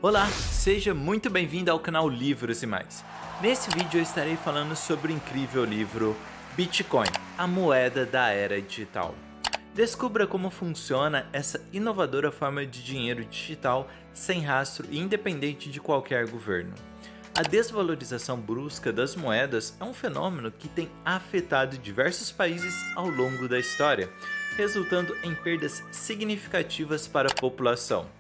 Olá, seja muito bem-vindo ao canal Livros e Mais. Nesse vídeo eu estarei falando sobre o incrível livro Bitcoin, a moeda da era digital. Descubra como funciona essa inovadora forma de dinheiro digital sem rastro e independente de qualquer governo. A desvalorização brusca das moedas é um fenômeno que tem afetado diversos países ao longo da história, resultando em perdas significativas para a população.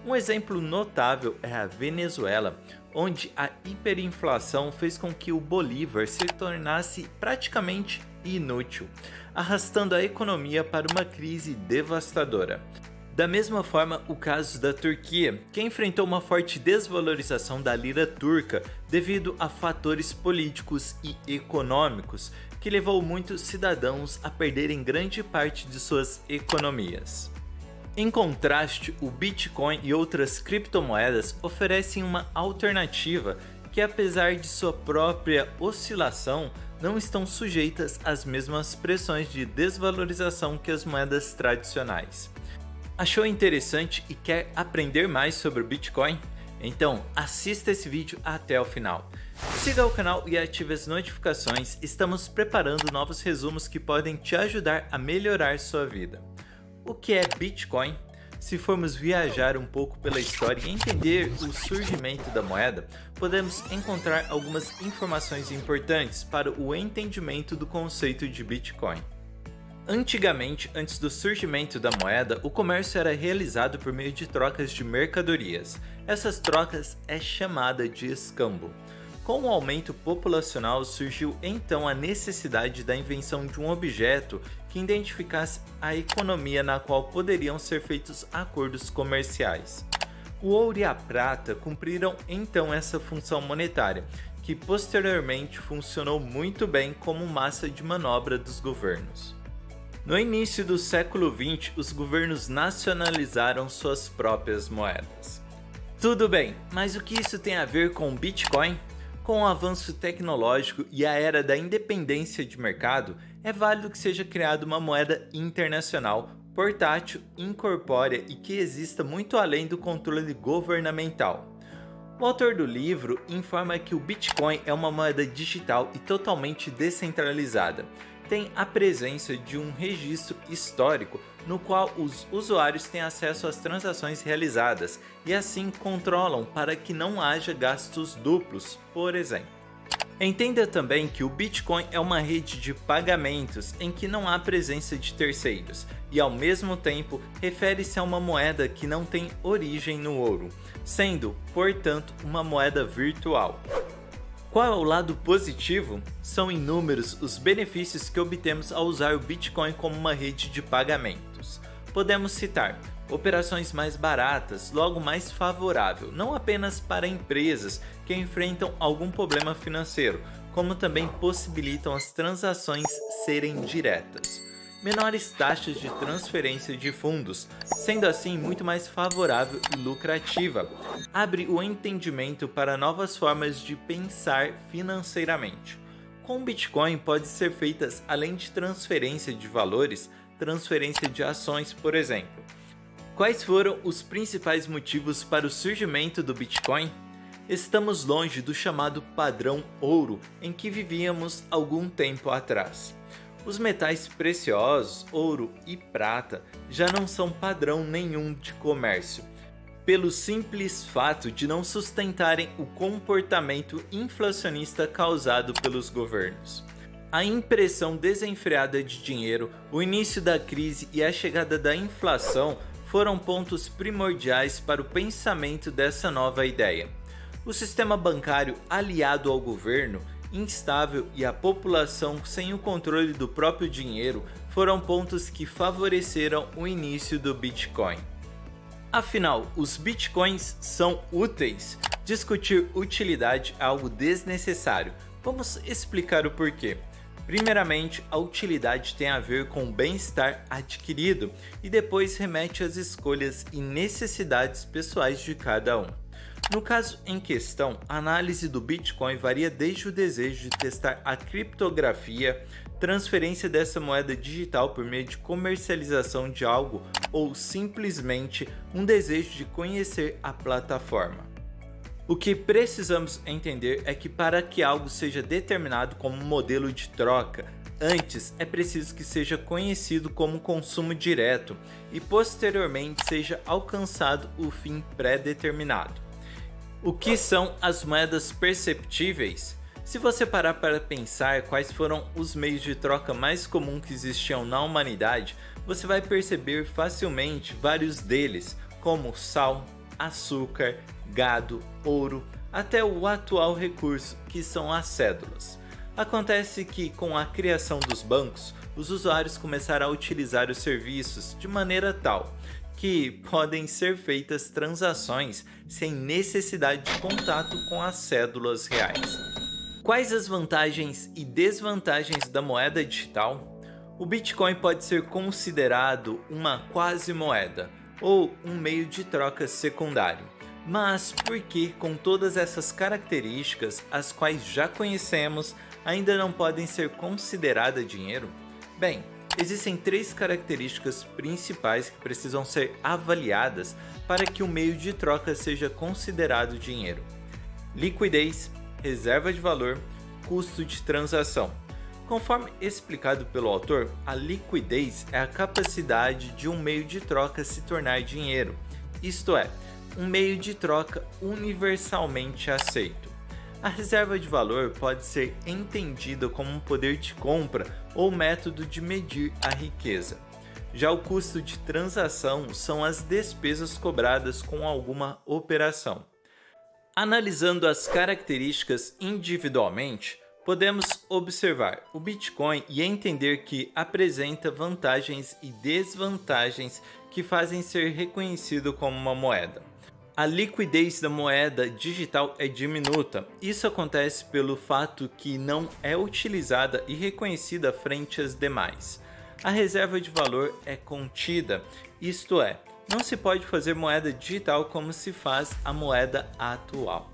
Um exemplo notável é a Venezuela, onde a hiperinflação fez com que o bolívar se tornasse praticamente inútil, arrastando a economia para uma crise devastadora. Da mesma forma, o caso da Turquia, que enfrentou uma forte desvalorização da lira turca devido a fatores políticos e econômicos, que levou muitos cidadãos a perderem grande parte de suas economias. Em contraste, o Bitcoin e outras criptomoedas oferecem uma alternativa que, apesar de sua própria oscilação, não estão sujeitas às mesmas pressões de desvalorização que as moedas tradicionais. Achou interessante e quer aprender mais sobre o Bitcoin? Então assista esse vídeo até o final. Siga o canal e ative as notificações, estamos preparando novos resumos que podem te ajudar a melhorar sua vida. O que é Bitcoin? Se formos viajar um pouco pela história e entender o surgimento da moeda, podemos encontrar algumas informações importantes para o entendimento do conceito de Bitcoin. Antigamente, antes do surgimento da moeda, o comércio era realizado por meio de trocas de mercadorias. Essas trocas é chamada de escambo. Com o aumento populacional, surgiu então a necessidade da invenção de um objeto que identificasse a economia na qual poderiam ser feitos acordos comerciais. O ouro e a prata cumpriram então essa função monetária, que posteriormente funcionou muito bem como massa de manobra dos governos. No início do século XX, os governos nacionalizaram suas próprias moedas. Tudo bem, mas o que isso tem a ver com o Bitcoin? Com o avanço tecnológico e a era da independência de mercado, é válido que seja criada uma moeda internacional, portátil, incorpórea e que exista muito além do controle governamental. O autor do livro informa que o Bitcoin é uma moeda digital e totalmente descentralizada. Tem a presença de um registro histórico no qual os usuários têm acesso às transações realizadas e assim controlam para que não haja gastos duplos, por exemplo. Entenda também que o Bitcoin é uma rede de pagamentos em que não há presença de terceiros e, ao mesmo tempo, refere-se a uma moeda que não tem origem no ouro, sendo, portanto, uma moeda virtual. Qual é o lado positivo? São inúmeros os benefícios que obtemos ao usar o Bitcoin como uma rede de pagamentos. Podemos citar operações mais baratas, logo mais favorável, não apenas para empresas que enfrentam algum problema financeiro, como também possibilitam as transações serem diretas. Menores taxas de transferência de fundos, sendo assim muito mais favorável e lucrativa. Abre o entendimento para novas formas de pensar financeiramente. Com Bitcoin pode ser feitas, além de transferência de valores, transferência de ações, por exemplo. Quais foram os principais motivos para o surgimento do Bitcoin? Estamos longe do chamado padrão ouro em que vivíamos algum tempo atrás. Os metais preciosos, ouro e prata, já não são padrão nenhum de comércio, pelo simples fato de não sustentarem o comportamento inflacionista causado pelos governos. A impressão desenfreada de dinheiro, o início da crise e a chegada da inflação foram pontos primordiais para o pensamento dessa nova ideia. O sistema bancário aliado ao governo instável e a população sem o controle do próprio dinheiro foram pontos que favoreceram o início do Bitcoin. Afinal, os Bitcoins são úteis? Discutir utilidade é algo desnecessário. Vamos explicar o porquê. Primeiramente, a utilidade tem a ver com o bem-estar adquirido e depois remete às escolhas e necessidades pessoais de cada um. No caso em questão, a análise do Bitcoin varia desde o desejo de testar a criptografia, transferência dessa moeda digital por meio de comercialização de algo ou simplesmente um desejo de conhecer a plataforma. O que precisamos entender é que para que algo seja determinado como modelo de troca, antes é preciso que seja conhecido como consumo direto e posteriormente seja alcançado o fim pré-determinado. O que são as moedas perceptíveis? Se você parar para pensar quais foram os meios de troca mais comuns que existiam na humanidade, você vai perceber facilmente vários deles, como sal, açúcar, gado, ouro, até o atual recurso, que são as cédulas. Acontece que, com a criação dos bancos, os usuários começaram a utilizar os serviços de maneira tal que podem ser feitas transações sem necessidade de contato com as cédulas reais. Quais as vantagens e desvantagens da moeda digital? O Bitcoin pode ser considerado uma quasi-moeda ou um meio de troca secundário. Mas por que, com todas essas características, as quais já conhecemos, ainda não podem ser consideradas dinheiro? Bem, existem três características principais que precisam ser avaliadas para que o meio de troca seja considerado dinheiro: liquidez, reserva de valor, custo de transação. Conforme explicado pelo autor, a liquidez é a capacidade de um meio de troca se tornar dinheiro, isto é, um meio de troca universalmente aceito. A reserva de valor pode ser entendida como um poder de compra ou método de medir a riqueza. Já o custo de transação são as despesas cobradas com alguma operação. Analisando as características individualmente, podemos observar o Bitcoin e entender que apresenta vantagens e desvantagens que fazem ser reconhecido como uma moeda. A liquidez da moeda digital é diminuta. Isso acontece pelo fato que não é utilizada e reconhecida frente às demais. A reserva de valor é contida, isto é, não se pode fazer moeda digital como se faz a moeda atual.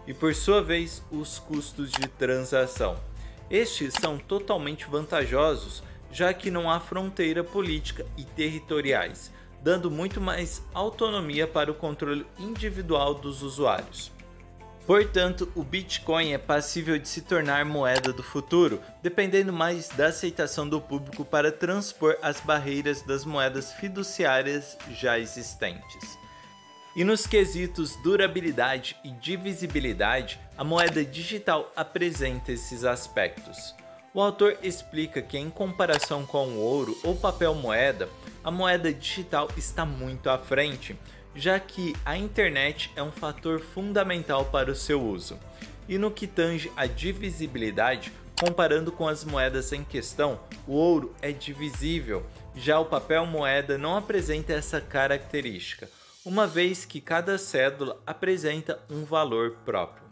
E por sua vez, os custos de transação. Estes são totalmente vantajosos, já que não há fronteira política e territoriais, dando muito mais autonomia para o controle individual dos usuários. Portanto, o Bitcoin é passível de se tornar moeda do futuro, dependendo mais da aceitação do público para transpor as barreiras das moedas fiduciárias já existentes. E nos quesitos durabilidade e divisibilidade, a moeda digital apresenta esses aspectos. O autor explica que, em comparação com o ouro ou papel moeda, a moeda digital está muito à frente, já que a internet é um fator fundamental para o seu uso. E no que tange à divisibilidade, comparando com as moedas em questão, o ouro é divisível, já o papel moeda não apresenta essa característica, uma vez que cada cédula apresenta um valor próprio.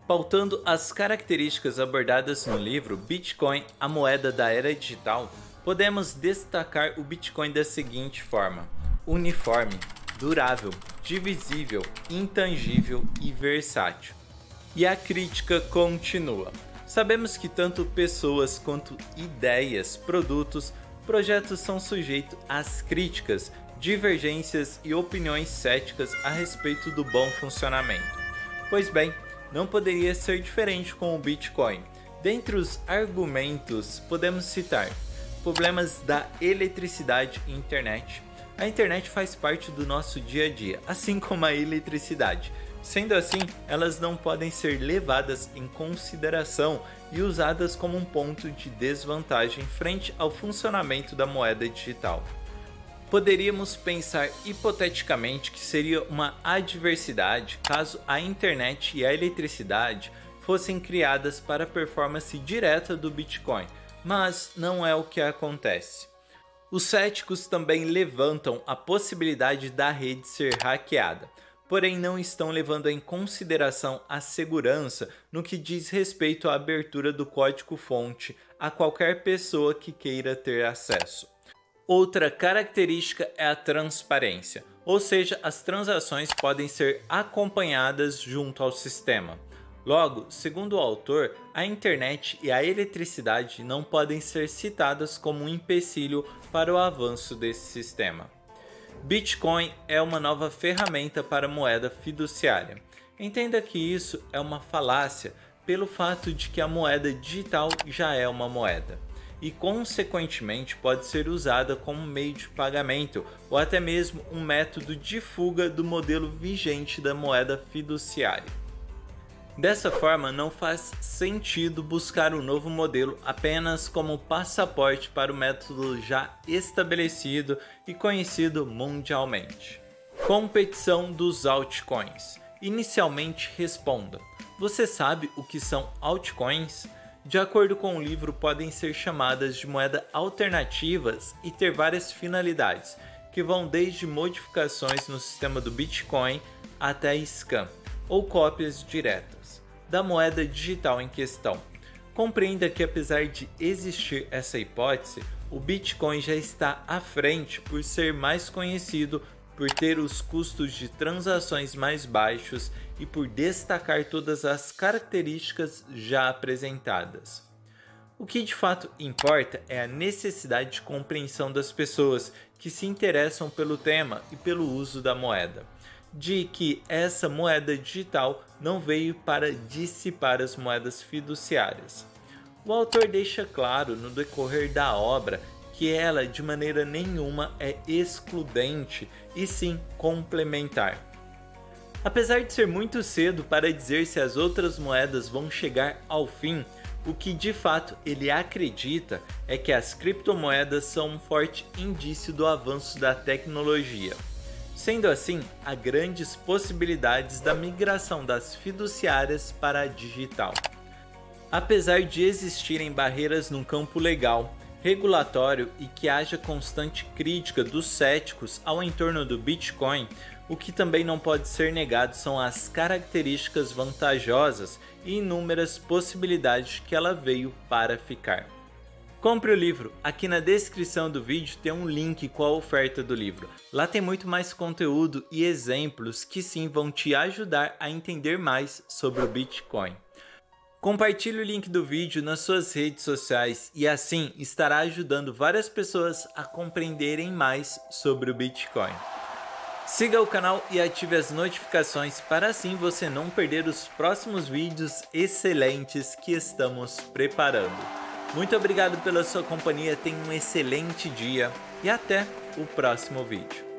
Pautando as características abordadas no livro Bitcoin, a moeda da era digital, podemos destacar o Bitcoin da seguinte forma: uniforme, durável, divisível, intangível e versátil. E a crítica continua. Sabemos que tanto pessoas quanto ideias, produtos, projetos são sujeitos às críticas, divergências e opiniões céticas a respeito do bom funcionamento. Pois bem, não poderia ser diferente com o Bitcoin. Dentre os argumentos, podemos citar problemas da eletricidade e internet. A internet faz parte do nosso dia a dia, assim como a eletricidade. Sendo assim, elas não podem ser levadas em consideração e usadas como um ponto de desvantagem frente ao funcionamento da moeda digital. Poderíamos pensar hipoteticamente que seria uma adversidade caso a internet e a eletricidade fossem criadas para a performance direta do Bitcoin, mas não é o que acontece. Os céticos também levantam a possibilidade da rede ser hackeada, porém não estão levando em consideração a segurança no que diz respeito à abertura do código-fonte a qualquer pessoa que queira ter acesso. Outra característica é a transparência, ou seja, as transações podem ser acompanhadas junto ao sistema. Logo, segundo o autor, a internet e a eletricidade não podem ser citadas como um empecilho para o avanço desse sistema. Bitcoin é uma nova ferramenta para a moeda fiduciária. Entenda que isso é uma falácia pelo fato de que a moeda digital já é uma moeda e, consequentemente, pode ser usada como meio de pagamento ou até mesmo um método de fuga do modelo vigente da moeda fiduciária. Dessa forma, não faz sentido buscar um novo modelo apenas como passaporte para o método já estabelecido e conhecido mundialmente. Competição dos altcoins. Inicialmente responda: você sabe o que são altcoins? De acordo com o livro, podem ser chamadas de moeda alternativas e ter várias finalidades, que vão desde modificações no sistema do Bitcoin até scam, ou cópias diretas, da moeda digital em questão. Compreenda que, apesar de existir essa hipótese, o Bitcoin já está à frente por ser mais conhecido, por ter os custos de transações mais baixos e por destacar todas as características já apresentadas. O que de fato importa é a necessidade de compreensão das pessoas que se interessam pelo tema e pelo uso da moeda, de que essa moeda digital não veio para dissipar as moedas fiduciárias. O autor deixa claro no decorrer da obra que ela de maneira nenhuma é excludente e sim complementar. Apesar de ser muito cedo para dizer se as outras moedas vão chegar ao fim, o que de fato ele acredita é que as criptomoedas são um forte indício do avanço da tecnologia. Sendo assim, há grandes possibilidades da migração das fiduciárias para a digital. Apesar de existirem barreiras no campo legal, regulatório e que haja constante crítica dos céticos ao entorno do Bitcoin, o que também não pode ser negado são as características vantajosas e inúmeras possibilidades que ela veio para ficar. Compre o livro, aqui na descrição do vídeo tem um link com a oferta do livro. Lá tem muito mais conteúdo e exemplos que sim vão te ajudar a entender mais sobre o Bitcoin. Compartilhe o link do vídeo nas suas redes sociais e assim estará ajudando várias pessoas a compreenderem mais sobre o Bitcoin. Siga o canal e ative as notificações para assim você não perder os próximos vídeos excelentes que estamos preparando. Muito obrigado pela sua companhia, tenha um excelente dia e até o próximo vídeo.